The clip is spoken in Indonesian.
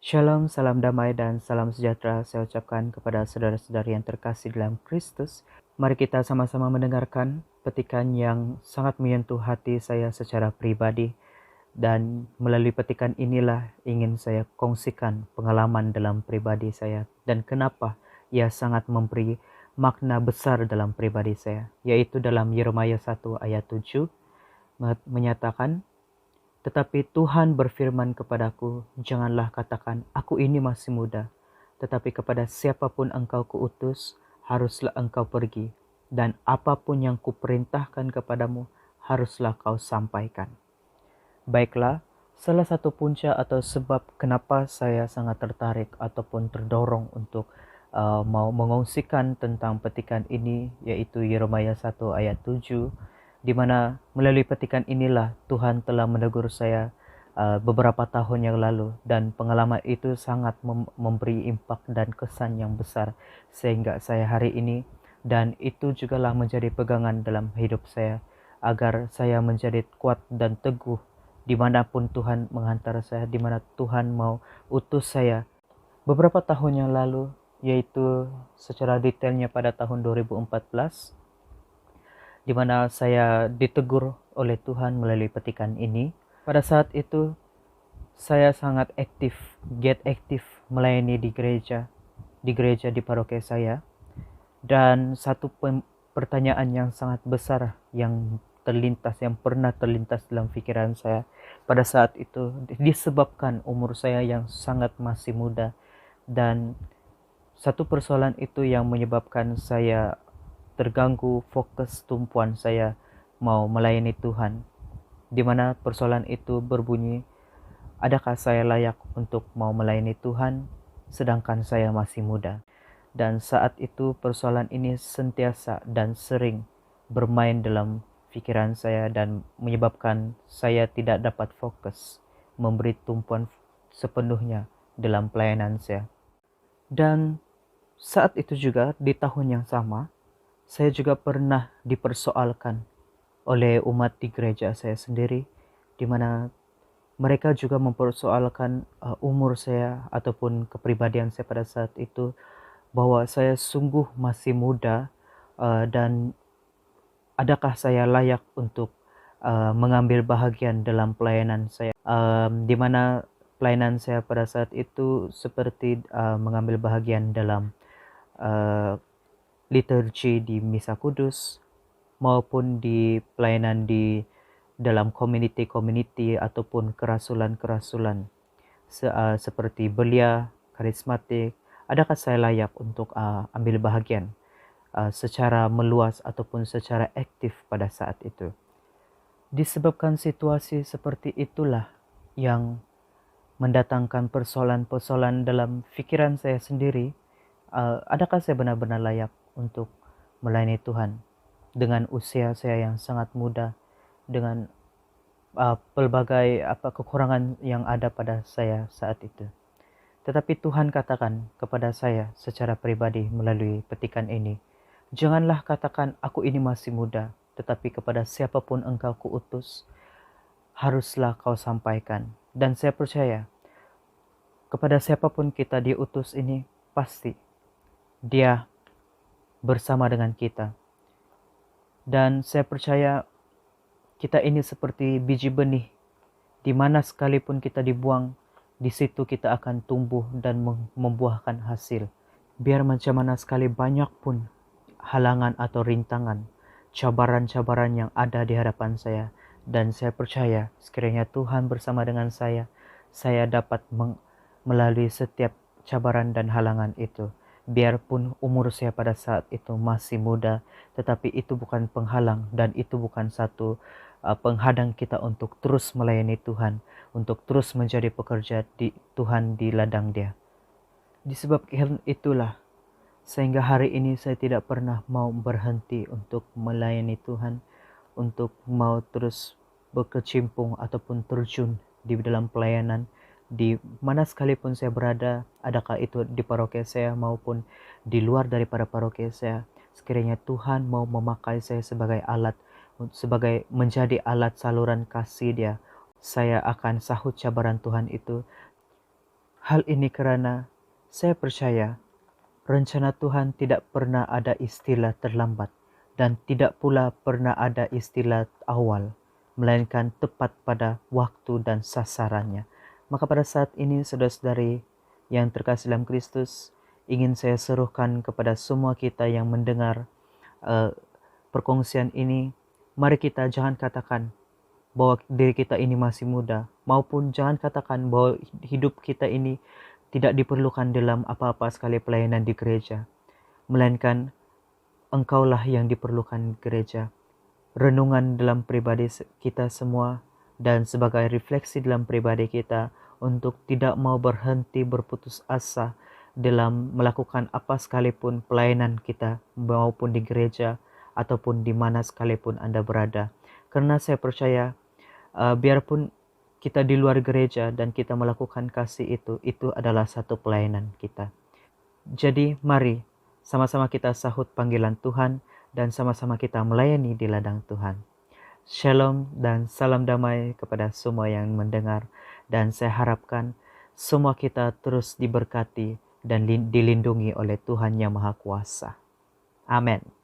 Shalom, salam damai dan salam sejahtera saya ucapkan kepada saudara-saudari yang terkasih dalam Kristus. Mari kita sama-sama mendengarkan petikan yang sangat menyentuh hati saya secara pribadi. Dan melalui petikan inilah ingin saya kongsikan pengalaman dalam pribadi saya. Dan kenapa ia sangat memberi makna besar dalam pribadi saya. Yaitu dalam Yeremia 1 ayat 7 menyatakan, "Tetapi Tuhan berfirman kepadaku, janganlah katakan, aku ini masih muda. Tetapi kepada siapapun engkau kuutus, haruslah engkau pergi. Dan apapun yang kuperintahkan kepadamu, haruslah kau sampaikan." Baiklah, salah satu punca atau sebab kenapa saya sangat tertarik ataupun terdorong untuk mau mengongsikan tentang petikan ini, yaitu Yeremia 1 ayat 7, di mana melalui petikan inilah Tuhan telah menegur saya beberapa tahun yang lalu, dan pengalaman itu sangat memberi impak dan kesan yang besar sehingga saya hari ini, dan itu jugalah menjadi pegangan dalam hidup saya agar saya menjadi kuat dan teguh dimanapun Tuhan menghantar saya, dimana Tuhan mau utus saya. Beberapa tahun yang lalu, yaitu secara detailnya pada tahun 2014, di mana saya ditegur oleh Tuhan melalui petikan ini. Pada saat itu, saya sangat giat aktif melayani di gereja di paroki saya. Dan satu pertanyaan yang sangat besar yang pernah terlintas dalam pikiran saya pada saat itu, disebabkan umur saya yang sangat masih muda, dan satu persoalan itu yang menyebabkan saya terganggu fokus tumpuan saya mau melayani Tuhan, di mana persoalan itu berbunyi, adakah saya layak untuk mau melayani Tuhan sedangkan saya masih muda? Dan saat itu persoalan ini sentiasa dan sering bermain dalam pikiran saya dan menyebabkan saya tidak dapat fokus memberi tumpuan sepenuhnya dalam pelayanan saya. Dan saat itu juga di tahun yang sama, saya juga pernah dipersoalkan oleh umat di gereja saya sendiri, di mana mereka juga mempersoalkan umur saya ataupun kepribadian saya pada saat itu, bahwa saya sungguh masih muda, dan adakah saya layak untuk mengambil bahagian dalam pelayanan saya, di mana pelayanan saya pada saat itu seperti mengambil bahagian dalam uh, liturgi di Misa Kudus, maupun di pelayanan di dalam community ataupun kerasulan-kerasulan seperti belia, karismatik. Adakah saya layak untuk ambil bahagian secara meluas ataupun secara aktif pada saat itu? Disebabkan situasi seperti itulah yang mendatangkan persoalan-persoalan dalam pikiran saya sendiri. Adakah saya benar-benar layak untuk melayani Tuhan dengan usia saya yang sangat muda, dengan pelbagai kekurangan yang ada pada saya saat itu? Tetapi Tuhan katakan kepada saya secara pribadi melalui petikan ini, janganlah katakan aku ini masih muda, tetapi kepada siapapun engkau kuutus, haruslah kau sampaikan. Dan saya percaya kepada siapapun kita diutus ini, pasti dia bersama dengan kita. Dan saya percaya kita ini seperti biji benih, di mana sekalipun kita dibuang, di situ kita akan tumbuh dan membuahkan hasil. Biar macam mana sekali banyak pun halangan atau rintangan, cabaran-cabaran yang ada di hadapan saya, dan saya percaya sekiranya Tuhan bersama dengan saya dapat melalui setiap cabaran dan halangan itu. Biarpun umur saya pada saat itu masih muda, tetapi itu bukan penghalang dan itu bukan satu penghadang kita untuk terus melayani Tuhan, untuk terus menjadi pekerja di Tuhan di ladang Dia. Disebabkan itulah sehingga hari ini saya tidak pernah mau berhenti untuk melayani Tuhan, untuk mau terus berkecimpung ataupun terjun di dalam pelayanan di mana sekalipun saya berada, adakah itu di paroki saya maupun di luar daripada paroki saya. Sekiranya Tuhan mau memakai saya sebagai menjadi alat saluran kasih Dia, saya akan sahut cabaran Tuhan itu Hal ini karena saya percaya rencana Tuhan tidak pernah ada istilah terlambat dan tidak pula pernah ada istilah awal, melainkan tepat pada waktu dan sasarannya. Maka pada saat ini saudara-saudari yang terkasih dalam Kristus, ingin saya serukan kepada semua kita yang mendengar perkongsian ini, mari kita jangan katakan bahwa diri kita ini masih muda, maupun jangan katakan bahwa hidup kita ini tidak diperlukan dalam apa-apa sekali pelayanan di gereja, melainkan engkaulah yang diperlukan gereja. Renungan dalam pribadi kita semua dan sebagai refleksi dalam pribadi kita untuk tidak mau berhenti berputus asa dalam melakukan apa sekalipun pelayanan kita, maupun di gereja ataupun di mana sekalipun Anda berada. Karena saya percaya biarpun kita di luar gereja dan kita melakukan kasih itu adalah satu pelayanan kita. Jadi mari sama-sama kita sahut panggilan Tuhan dan sama-sama kita melayani di ladang Tuhan. Shalom dan salam damai kepada semua yang mendengar, dan saya harapkan semua kita terus diberkati dan dilindungi oleh Tuhan Yang Maha Kuasa. Amin.